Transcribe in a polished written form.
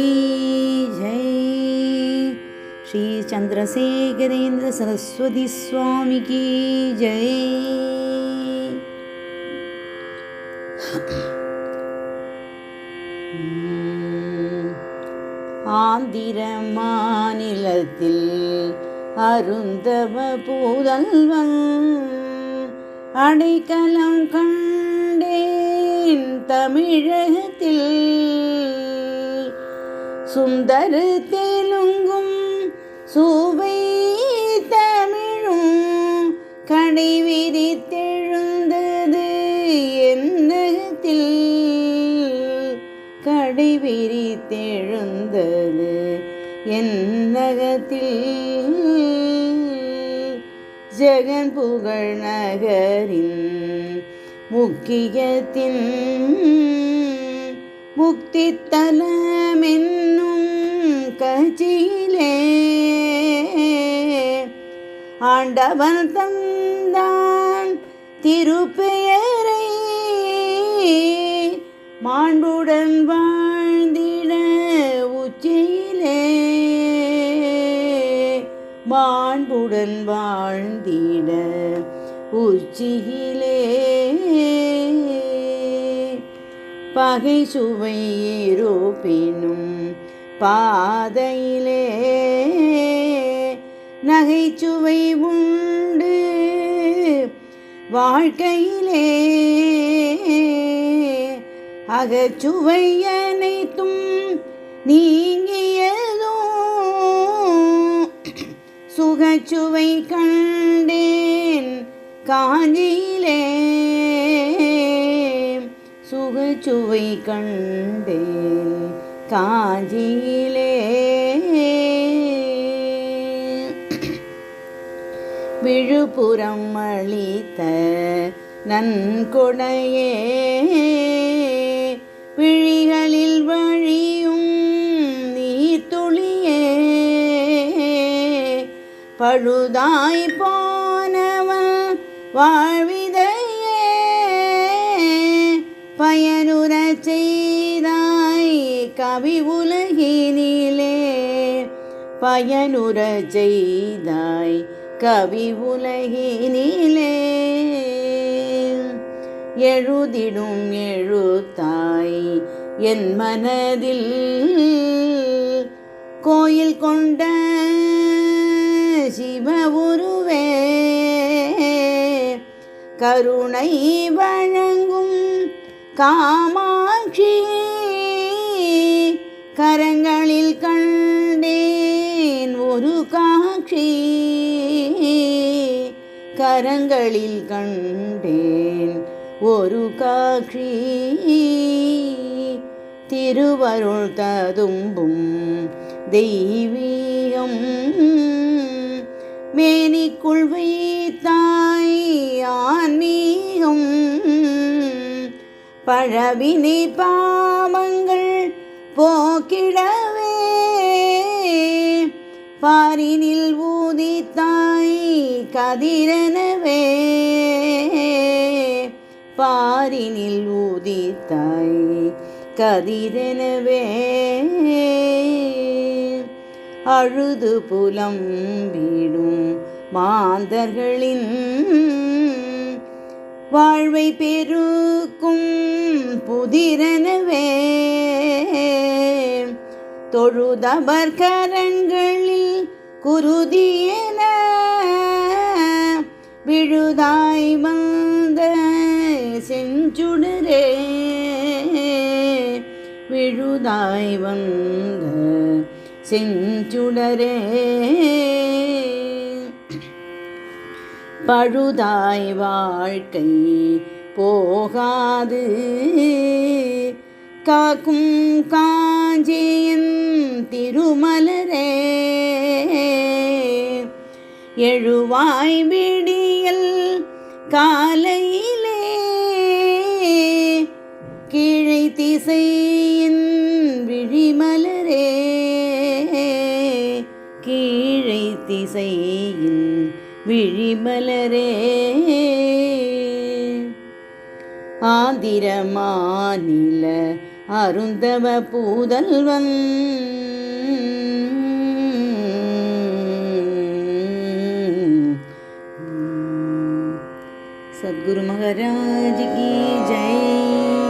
की जय। श्री चंद्रशेखरेंद्र सरस्वती स्वामी की जय। ஆந்திர மாநிலத்தில் அருந்தவ பூதல்வன் அடைக்கலம் கண்டேன் தமிழகத்தில். சுந்தர தெலுங்கும் சுவை தமிழும் கடை விரித்தெழுந்தது என்னகத்தில். கடை விரித்தெழுந்தது என்னகத்தில். ஜெகன் புகழ் நகரின் முக்கியத்தின் முக்தி தலமென்னும் கட்சியிலே ஆண்டவன் தந்தான் திருப்பெயரை மாண்புடன் வாழ்ந்திட உச்சியிலே. மாண்புடன் வாழ்ந்திட உச்சியிலே. பகை சுவை இருப்பினும் பாதையிலே நகைச்சுவை உண்டு வாழ்க்கையிலே. அகச்சுவை அனைத்தும் நீங்கியதோ சுகச்சுவை கண்டேன் காஞ்சியிலே. சுகச்சுவை கண்டேன் காஞ்சியிலே. விழுப்புரம் அளித்த நன்கொடையே விழிகளில் வழியும் நீர்த்துளியே. பழுதாய் போனவன் வாழ்விதையே பயனுறச் செய்தாய் கவி உலகினிலே. பயனுறச் செய்தாய் கவி உலகினிலே. எழுதிடும் எழுத்தாய் என் மனதில் கோயில் கொண்ட சிவ உருவே. கருணை வழங்கும் காமாட்சி கரங்களில் கண்டேன் ஒரு காட்சி. கரங்களில் கண்டேன் ஒரு காட்சி. திருவருள் ததும்பும் தெய்வீகம் மேனிக்குள் வைத்தாய் ஆன்மீகம். பழவினை பாவங்கள் போக்கிடவே பாரினில் ஊதித்தாய் கதிரெனவே. பாரினில் ஊதித்தாய் கதிரெனவே. அழுது புலம்பிடும் மாந்தர்களின் வாழ்வை பெருக்கும் புதிரெனவே. தொழுதவர் கரங்களில் குருதியென விழுதாய் வந்த செஞ்சுடரே. விழுதாய் வந்த செஞ்சுடரே. பழுதாய் வாழ்க்கை போகாது காக்கும் காஞ்சியின் திருமலரே. எழுவாய் விடியல் காலையிலே கீழை திசையின் விழிமலரே. கீழை திசையின் விழிமலரே. ஆந்திர மாநில அருந்தவ பூதல்வன் सद्गुरु महाराज की जय।